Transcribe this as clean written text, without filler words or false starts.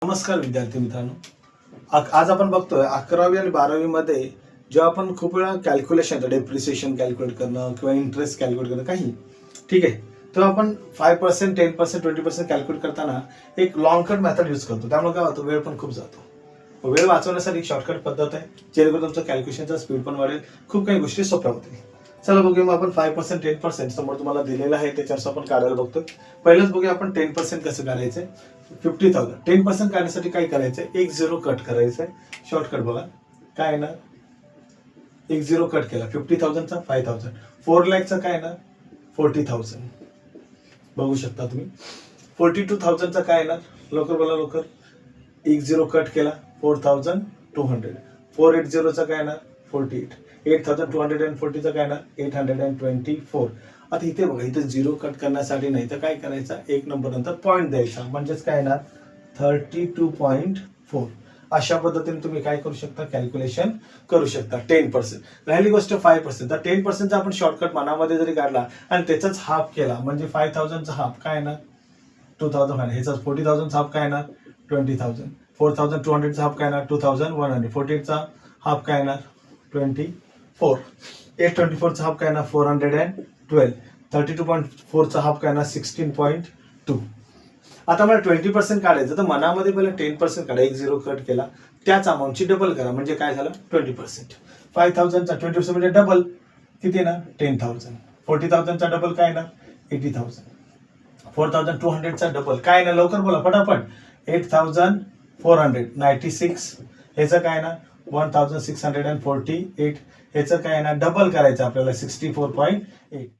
नमस्कार विद्यार्थी मित्रांनो. आज आपण बघतोय 11वी आणि 12वी मध्ये जेव्हा आपण खूप वेळा कॅल्क्युलेशन डेप्रिसिएशन कॅल्क्युलेट करणं किंवा इंटरेस्ट कॅल्क्युलेट करणं काही ठीक आहे, तेव्हा आपण 5%, 10%, 20% कॅल्क्युलेट करताना एक लॉंग कट मेथड यूज करतो. त्यामुळे काय होतं, वेळ पण खूप जातो. वेळ वाचवण्यासाठी एक शॉर्टकट पद्धत आहे, जेणेकरून तुमचं कॅल्क्युलेशनचा स्पीड पण वाढेल, खूप काही गोष्टी सोप्या होतील. चला बघूया मग आपण 5%, 10% समोर तुम्हाला दिलेलं आहे त्याच्यावर आपण काढायला बघतोय. पहिलंच बघूया आपण 10% कसं काढायचंय. 50,000 10% काढण्यासाठी काय करायचंय, एक झिरो कट करायचंय. शॉर्टकट बघा काय येणार, एक झिरो कट केला. 50,000 चा 5,000, 4 लाखचा काय येणार 40,000. बघू शकता तुम्ही. 42,000 चा काय येणार, लवकर बोला लवकर. एक झिरो कट केला 4,200. 480 चा काय येणार 48. 8,240 चा काय येणार 824. आता इथे बघा, इथे झिरो कट करण्यासाठी नाही तर काय करायचं, एक नंबर नंतर पॉईंट द्यायचा, म्हणजेच काय येणार 32.4. अशा पद्धतीने तुम्ही काय करू शकता, कॅल्क्युलेशन करू शकता. 10%. राहिली गोष्ट 5%. तर 10% चा आपण शॉर्टकट मनामध्ये जरी काढला आणि त्याचाच हाफ केला म्हणजे 5,000 चा हाफ काय येणार 2,000. ह्याचा 40,000 चा हाफ काय येणार 20,000. 4,200 चा हाफ काय येणार 2,100. 48 चा हाफ काय येणार 24. 824 चा हाफ काय येणार 412. 32.4 चा हाफ काय येणार 16.2. आता मला 20% काढायचं, तर मनामध्ये पहिला 10% काढा. एक झिरो कट केला, त्याच अमाऊंटची डबल करा, म्हणजे काय झालं 20%. 5,000 चा 20% म्हणजे डबल किती येणार 10,000. 40,000 चा डबल काय येणार 80,000. 4,200 चा डबल काय येणार, लवकर बोला पटापट. 8,496. ह्याचं काय येणार 1,648. ह्याचं काय येणार, डबल करायचं आपल्याला 64.8.